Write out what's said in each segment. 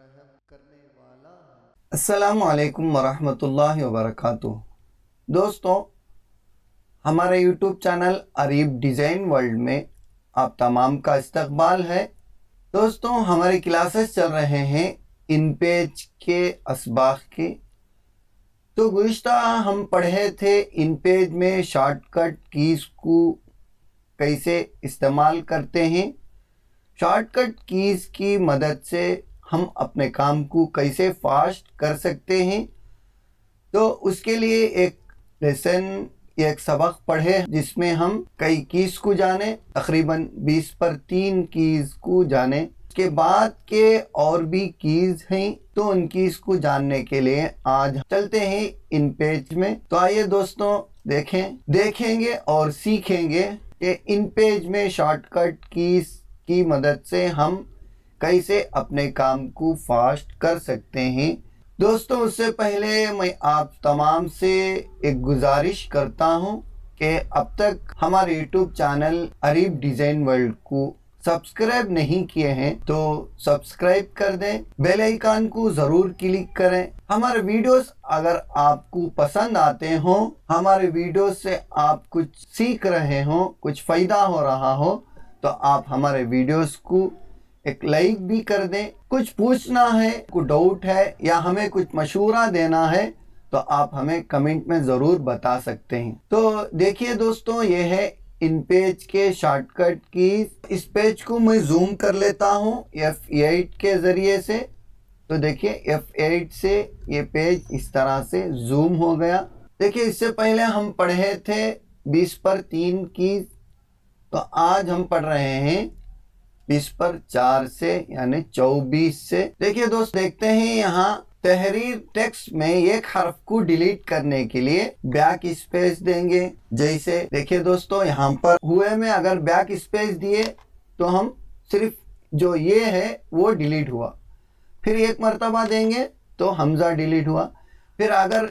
फराहम करने वाला है। अस्सलामु अलैकुम वरहमतुल्लाहि वबरकातुह। दोस्तों, हमारे YouTube channel Areeb design world में आप तमाम का इस्तकबाल है। दोस्तों, हमारी क्लासेस चल रहे हैं इन पेज के असबाक के। तो गुज़िश्ता हम पढ़े थे इन पेज में शॉर्टकट कीज़ को कैसे इस्तेमाल करते हैं, शॉर्टकट कीज़ की मदद से हम अपने काम को कैसे फास्ट कर सकते हैं। तो उसके लिए एक लेसन, एक सबक पढ़े जिसमें हम कई कीज़ को जाने, तकरीबन 20 पर 3 कीज़ को जाने। उसके बाद के और भी कीज़ हैं, तो उन कीज़ को जानने के लिए आज चलते हैं इन पेज में। तो आइए दोस्तों, देखेंगे और सीखेंगे कि इन पेज में शॉर्टकट कीज़ की मदद से हम कैसे अपने काम को फास्ट कर सकते हैं। दोस्तों, उससे पहले मैं आप तमाम से एक गुजारिश करता हूं कि अब तक हमारे YouTube channel Areeb design world को सब्सक्राइब नहीं किए हैं तो सब्सक्राइब कर दें, बेल आइकन को ज़रूर क्लिक करें। हमारे वीडियोस अगर आपको पसंद आते हो, हमारे वीडियोस से आप कुछ सीख रहे हो, कुछ फ़ायदा हो रहा हो, तो आप हमारे वीडियोस को एक लाइक भी कर दें। कुछ पूछना है, कोई डाउट है या हमें कुछ मशवरा देना है तो आप हमें कमेंट में ज़रूर बता सकते हैं। तो देखिए दोस्तों, ये है इन पेज के शॉर्टकट की। इस पेज को मैं जूम कर लेता हूँ F8 के ज़रिए से। तो देखिए F8 से ये पेज इस तरह से जूम हो गया। देखिए, इससे पहले हम पढ़े थे 20 पर 3 की, तो आज हम पढ़ रहे हैं 20 पर 4 से, यानी 24 से। देखिए दोस्त, देखते हैं यहाँ तहरीर टेक्स्ट में एक हर्फ को डिलीट करने के लिए बैक स्पेस देंगे। जैसे देखिए दोस्तों, यहाँ पर हुए में अगर बैक स्पेस दिए तो हम सिर्फ जो ये है वो डिलीट हुआ। फिर एक मर्तबा देंगे तो हमजा डिलीट हुआ। फिर अगर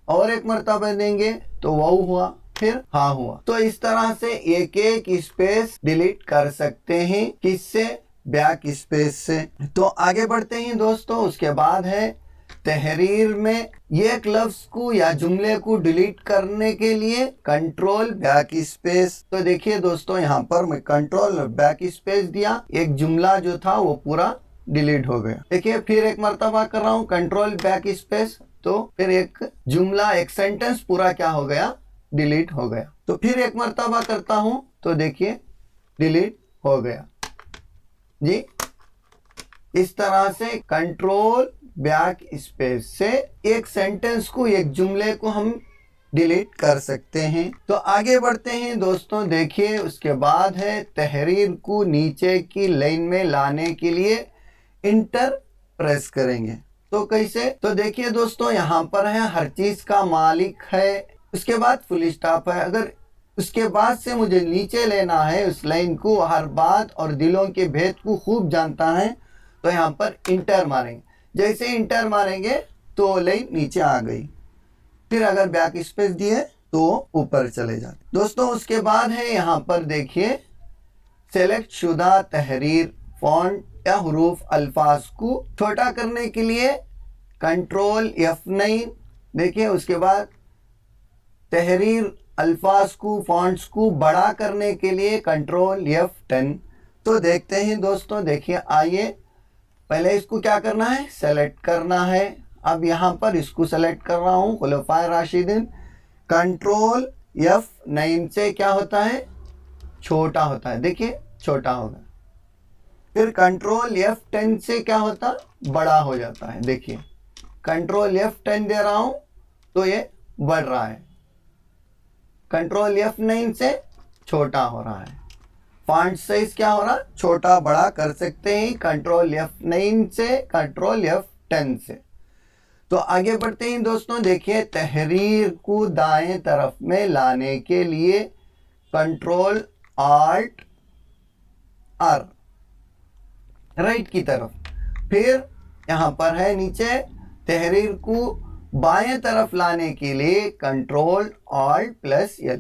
और एक मर्तबा देंगे तो वाव हुआ, फिर हाँ हुआ। तो इस तरह से एक एक स्पेस डिलीट कर सकते हैं। किससे? बैक स्पेस से। तो आगे बढ़ते हैं दोस्तों। उसके बाद है तहरीर में एक लफ्ज को या जुमले को डिलीट करने के लिए कंट्रोल बैक स्पेस। तो देखिए दोस्तों, यहाँ पर मैं कंट्रोल बैक स्पेस दिया, एक जुमला जो था वो पूरा डिलीट हो गया। देखिए, फिर एक मर्तबा कर रहा हूँ कंट्रोल बैक स्पेस, तो फिर एक जुमला, एक सेंटेंस पूरा क्या हो गया? डिलीट हो गया। तो फिर एक मर्तबा करता हूं तो देखिए डिलीट हो गया जी। इस तरह से कंट्रोल बैक स्पेस से एक सेंटेंस को, एक जुमले को हम डिलीट कर सकते हैं। तो आगे बढ़ते हैं दोस्तों। देखिए, उसके बाद है तहरीर को नीचे की लाइन में लाने के लिए इंटर प्रेस करेंगे। तो कैसे? तो देखिए दोस्तों, यहाँ पर है हर चीज का मालिक है, उसके बाद फुल स्टॉप है। अगर उसके बाद से मुझे नीचे लेना है उस लाइन को, हर बात और दिलों के भेद को खूब जानता है, तो यहाँ पर इंटर मारेंगे। जैसे इंटर मारेंगे तो लाइन नीचे आ गई। फिर अगर बैक स्पेस दिए तो ऊपर चले जाते। दोस्तों, उसके बाद है यहाँ पर देखिए सेलेक्ट शुदा तहरीर फॉन्ट या हुरूफ अल्फाज को छोटा करने के लिए कंट्रोल F9। देखिए, उसके बाद तहरीर अल्फाज को, फॉन्ट्स को बड़ा करने के लिए कंट्रोल F10। तो देखते हैं दोस्तों। देखिए, आइए पहले इसको क्या करना है? सेलेक्ट करना है। अब यहाँ पर इसको सेलेक्ट कर रहा हूँ, खुलफाए राशिदीन। कंट्रोल F9 से क्या होता है? छोटा होता है। देखिए, छोटा होगा। फिर कंट्रोल F10 से क्या होता? बड़ा हो जाता है। देखिए, कंट्रोल F10 दे रहा हूं तो ये बढ़ रहा है। कंट्रोल F9 से छोटा हो रहा है। फॉन्ट साइज क्या हो रहा? छोटा बड़ा कर सकते हैं कंट्रोल F9 से, कंट्रोल F10 से। तो आगे बढ़ते हैं दोस्तों। देखिए, तहरीर को दाएं तरफ में लाने के लिए कंट्रोल Alt R, राइट की तरफ। फिर यहाँ पर है नीचे तहरीर को बाएं तरफ लाने के लिए कंट्रोल Alt+L।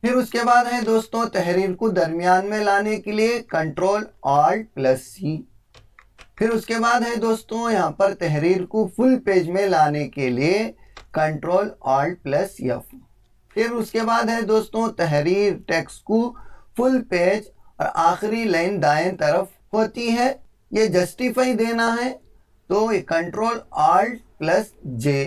फिर उसके बाद है दोस्तों तहरीर को दरमियान में लाने के लिए कंट्रोल Alt+C। फिर उसके बाद है दोस्तों यहाँ पर तहरीर को फुल पेज में लाने के लिए कंट्रोल ऑल्ट प्लस एफ। फिर उसके बाद है दोस्तों तहरीर टेक्स्ट को फुल पेज और आखिरी लाइन दाएं तरफ होती है, ये जस्टिफाई देना है तो कंट्रोल ऑल्ट प्लस जे।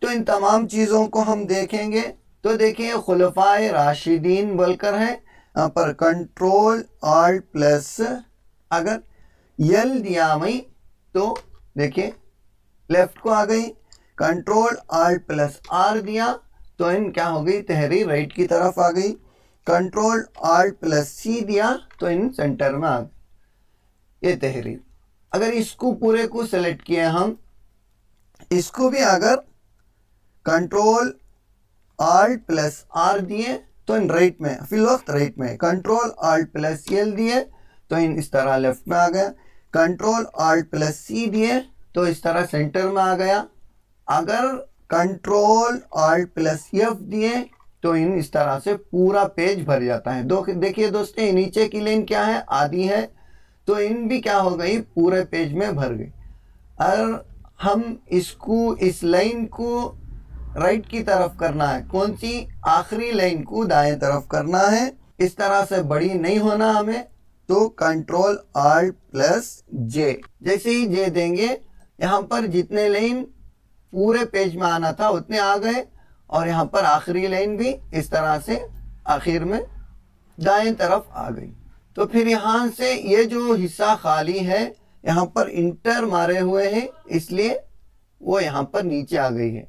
तो इन तमाम चीज़ों को हम देखेंगे। तो देखिए खुलफाए राशिदीन बोलकर है, यहाँ पर कंट्रोल ऑल्ट प्लस अगर यल दिया मैं तो देखिए लेफ्ट को आ गई, कंट्रोल ऑल्ट प्लस आर दिया तो इन क्या हो गई तहरीर राइट की तरफ आ गई, कंट्रोल ऑल्ट प्लस सी दिया तो इन सेंटर में आ गई ये तहरीर। अगर इसको पूरे को सेलेक्ट किए हम, इसको भी अगर कंट्रोल ऑल्ट प्लस आर दिए तो इन राइट में फिल वक्त राइट में, कंट्रोल ऑल्ट प्लस एल दिए तो इन इस तरह लेफ्ट में आ गया, कंट्रोल ऑल्ट प्लस सी दिए तो इस तरह सेंटर में आ गया। अगर कंट्रोल ऑल्ट प्लस एफ दिए तो इन इस तरह से पूरा पेज भर जाता है। देखिए दोस्तों नीचे की लाइन क्या है आधी है तो इन भी क्या हो गई पूरे पेज में भर गई। और हम इसको इस लाइन को राइट की तरफ करना है, कौन सी आखिरी लाइन को दाएं तरफ करना है, इस तरह से बड़ी नहीं होना हमें तो कंट्रोल ऑल्ट प्लस जे। जैसे ही जे देंगे यहाँ पर जितने लाइन पूरे पेज में आना था उतने आ गए और यहाँ पर आखिरी लाइन भी इस तरह से आखिर में दाएं तरफ आ गई। तो फिर यहाँ से ये जो हिस्सा खाली है यहाँ पर इंटर मारे हुए हैं इसलिए वो यहाँ पर नीचे आ गई है।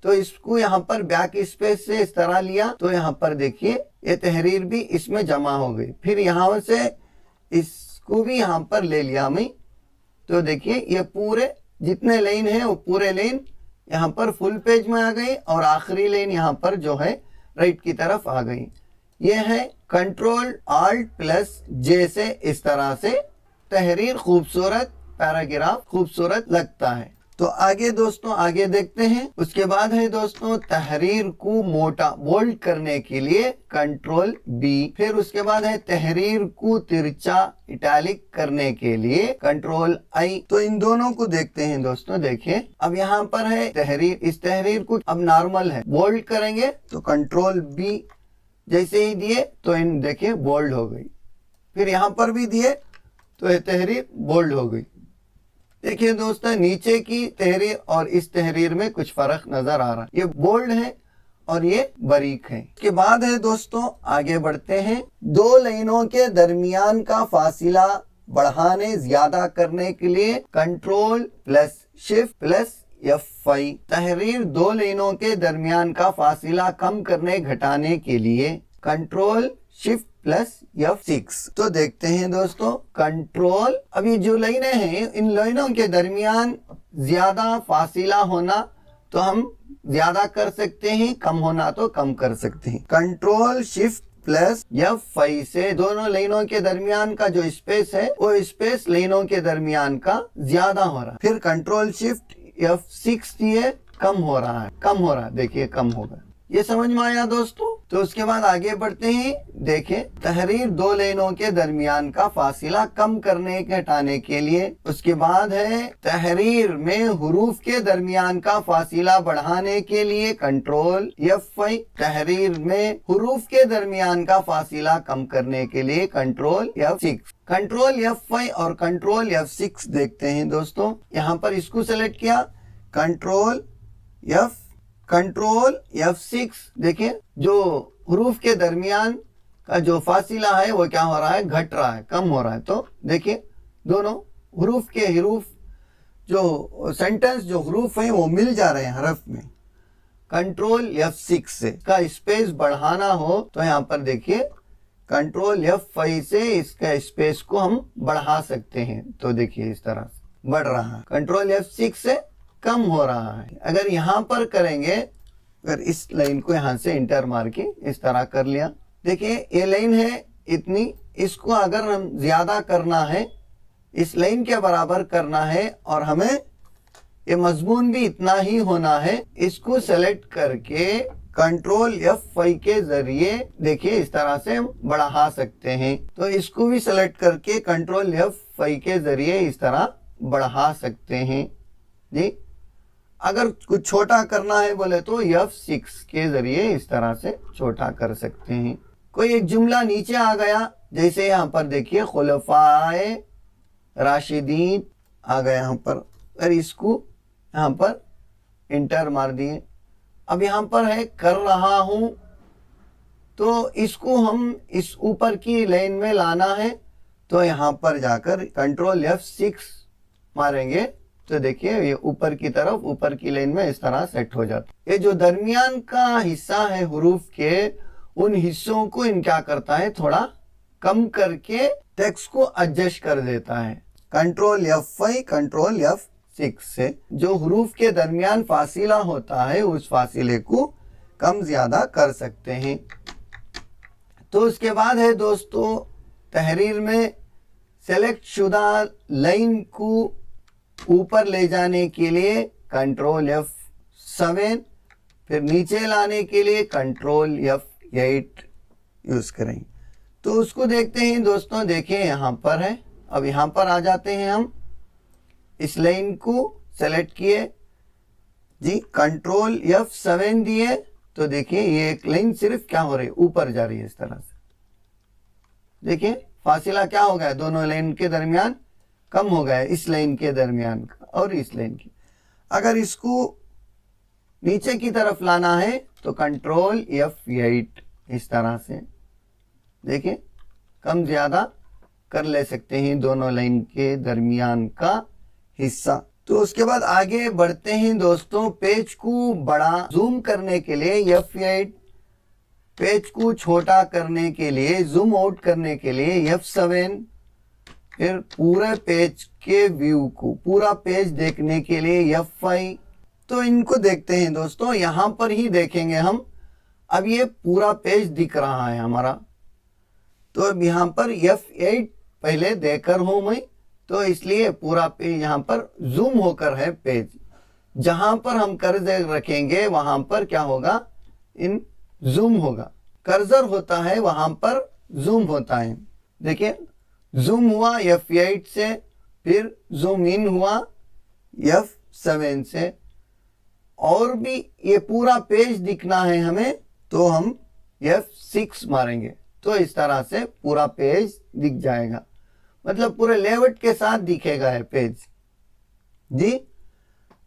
तो इसको यहाँ पर बैक स्पेस से इस तरह लिया तो यहाँ पर देखिए ये तहरीर भी इसमें जमा हो गई। फिर यहाँ से इसको भी यहाँ पर ले लिया मैं तो देखिए ये पूरे जितने लाइन है वो पूरे लाइन यहाँ पर फुल पेज में आ गई और आखिरी लाइन यहाँ पर जो है राइट की तरफ आ गई। ये है कंट्रोल ऑल्ट प्लस जे से इस तरह से तहरीर खूबसूरत पैराग्राफ खूबसूरत लगता है। तो आगे दोस्तों आगे देखते हैं। उसके बाद है दोस्तों तहरीर को मोटा बोल्ड करने के लिए कंट्रोल बी। फिर उसके बाद है तहरीर को तिरछा इटैलिक करने के लिए कंट्रोल आई। तो इन दोनों को देखते हैं दोस्तों। देखिए अब यहाँ पर है तहरीर, इस तहरीर को अब नॉर्मल है बोल्ड करेंगे तो कंट्रोल बी जैसे ही दिए तो इन देखिए बोल्ड हो गई। फिर यहाँ पर भी दिए तो ये तहरीर बोल्ड हो गई। देखिए दोस्तों नीचे की तहरीर और इस तहरीर में कुछ फर्क नजर आ रहा है, ये बोल्ड है और ये बारीक है। इसके बाद है दोस्तों आगे बढ़ते हैं। दो लाइनों के दरमियान का फासिला बढ़ाने ज्यादा करने के लिए control plus shift plus F5। तहरीर दो लाइनों के दरमियान का फासिला कम करने घटाने के लिए कंट्रोल शिफ्ट प्लस F6। तो देखते हैं दोस्तों कंट्रोल, अभी जो लाइनें हैं इन लाइनों के दरमियान ज्यादा फासिला होना तो हम ज्यादा कर सकते हैं, कम होना तो कम कर सकते हैं। कंट्रोल शिफ्ट प्लस F5 से दोनों लाइनों के दरमियान का जो स्पेस है वो स्पेस लाइनों के दरमियान का ज्यादा हो रहा है। फिर कंट्रोल शिफ्ट F6 दिए कम हो रहा है, देखिए कम होगा। ये समझ में आया दोस्तों। तो उसके बाद आगे बढ़ते हैं। देखें तहरीर दो लाइनों के दरमियान का फासिला कम करने घटाने के लिए। उसके बाद है तहरीर में हुरूफ के दरमियान का फासिला बढ़ाने के लिए कंट्रोल F5। तहरीर में हुरूफ के दरमियान का फासिला कम करने के लिए कंट्रोल F6। कंट्रोल F5 और कंट्रोल F6 देखते हैं दोस्तों। यहाँ पर इसको सेलेक्ट किया कंट्रोल F6। देखिए जो हुरूफ के दरमियान का जो फासिला है वो क्या हो रहा है, घट रहा है, कम हो रहा है। तो देखिए दोनों हुरूफ के हरूफ जो सेंटेंस जो हुरूफ हैं वो मिल जा रहे हैं हरफ में। कंट्रोल F6 से का स्पेस बढ़ाना हो तो यहाँ पर देखिए कंट्रोल F5 से इसका स्पेस को हम बढ़ा सकते हैं। तो देखिए इस तरह से बढ़ रहा है, कंट्रोल F6 से कम हो रहा है। अगर यहाँ पर करेंगे, अगर इस लाइन को यहाँ से इंटर मार के इस तरह कर लिया, देखिए ये लाइन है इतनी, इसको अगर हम ज्यादा करना है, इस लाइन के बराबर करना है और हमें ये मजमून भी इतना ही होना है, इसको सेलेक्ट करके कंट्रोल F5 के जरिए देखिए इस तरह से हम बढ़ा सकते हैं। तो इसको भी सेलेक्ट करके कंट्रोल F5 के जरिए इस तरह बढ़ा सकते हैं जी। अगर कुछ छोटा करना है बोले तो F6 के जरिए इस तरह से छोटा कर सकते हैं। कोई एक जुमला नीचे आ गया, जैसे यहाँ पर देखिए खुलफाए राशिदीन आ गया यहाँ पर, और इसको यहाँ पर इंटर मार दिए। अब यहाँ पर है कर रहा हूं, तो इसको हम इस ऊपर की लाइन में लाना है, तो यहाँ पर जाकर कंट्रोल F6 मारेंगे तो देखिए ये ऊपर की तरफ ऊपर की लाइन में इस तरह सेट हो जाता है। ये जो दरमियान का हिस्सा है हुरूफ के, उन हिस्सों को इन क्या करता है, थोड़ा कम करके टेक्स्ट को एडजस्ट कर देता है। कंट्रोल F5 कंट्रोल F6 से जो हुरूफ के दरमियान फासिला होता है उस फासिले को कम ज्यादा कर सकते हैं। तो उसके बाद है दोस्तों तहरीर में सेलेक्ट शुदा लाइन को ऊपर ले जाने के लिए कंट्रोल F7, फिर नीचे लाने के लिए कंट्रोल F8 यूज करेंगे। तो उसको देखते हैं दोस्तों, देखें यहाँ पर है। अब यहाँ पर आ जाते हैं, हम इस लाइन को सेलेक्ट किए जी, कंट्रोल F7 दिए, तो देखिए ये एक लाइन सिर्फ क्या हो रही है, ऊपर जा रही है इस तरह से। देखिए फासिला क्या हो गया, दोनों लाइन के दरमियान कम हो गया, इस लाइन के दरमियान का और इस लाइन की। अगर इसको नीचे की तरफ लाना है तो कंट्रोल F8 इस तरह से, देखिए कम ज्यादा कर ले सकते हैं दोनों लाइन के दरमियान का हिस्सा। तो उसके बाद आगे बढ़ते हैं दोस्तों, पेज को बड़ा जूम करने के लिए F8, पेज को छोटा करने के लिए जूम आउट करने के लिए F7, फिर पूरे पेज के व्यू को पूरा पेज देखने के लिए F5। तो इनको देखते हैं दोस्तों, यहाँ पर ही देखेंगे हम। अब ये पूरा पेज दिख रहा है हमारा, तो अब यहाँ पर F8 पहले देकर हूं मैं, तो इसलिए पूरा पेज यहाँ पर जूम होकर है पेज। जहां पर हम कर्सर रखेंगे वहां पर क्या होगा, इन जूम होगा। कर्सर होता है वहां पर जूम होता है। देखिए जूम हुआ F8 से, फिर जूम इन हुआ F7 से, और भी ये पूरा पेज दिखना है हमें तो हम F6 मारेंगे, तो इस तरह से पूरा पेज दिख जाएगा, मतलब पूरे लेआउट के साथ दिखेगा है पेज जी।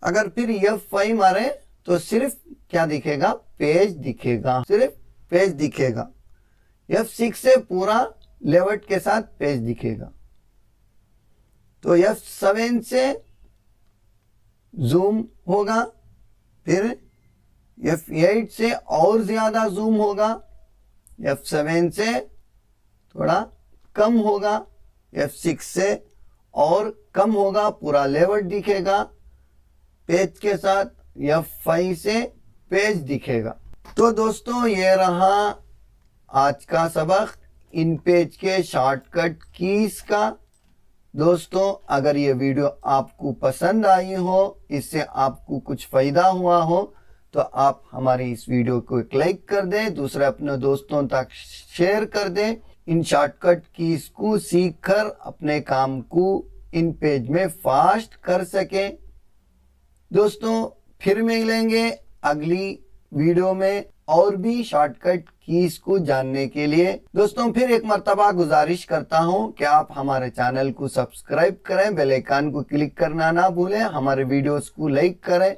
अगर फिर F5 मारे तो सिर्फ क्या दिखेगा, पेज दिखेगा, सिर्फ पेज दिखेगा। F6 से पूरा लेआउट के साथ पेज दिखेगा। तो F7 से जूम होगा, फिर F8 से और ज्यादा जूम होगा, F7 से थोड़ा कम होगा, F6 से और कम होगा, पूरा लेआउट दिखेगा पेज के साथ, F5 से पेज दिखेगा। तो दोस्तों ये रहा आज का सबक इन पेज के शॉर्टकट कीज का। दोस्तों अगर ये वीडियो आपको पसंद आई हो, इससे आपको कुछ फायदा हुआ हो, तो आप हमारी इस वीडियो को एक लाइक कर दें, दूसरे अपने दोस्तों तक शेयर कर दें। इन शॉर्टकट कीज को सीख कर अपने काम को इन पेज में फास्ट कर सकें। दोस्तों फिर मिलेंगे अगली वीडियो में और भी शॉर्टकट कीज को जानने के लिए। दोस्तों फिर एक मर्तबा गुजारिश करता हूं कि आप हमारे चैनल को सब्सक्राइब करें, बेल आइकन को क्लिक करना ना भूलें, हमारे वीडियोस को लाइक करें।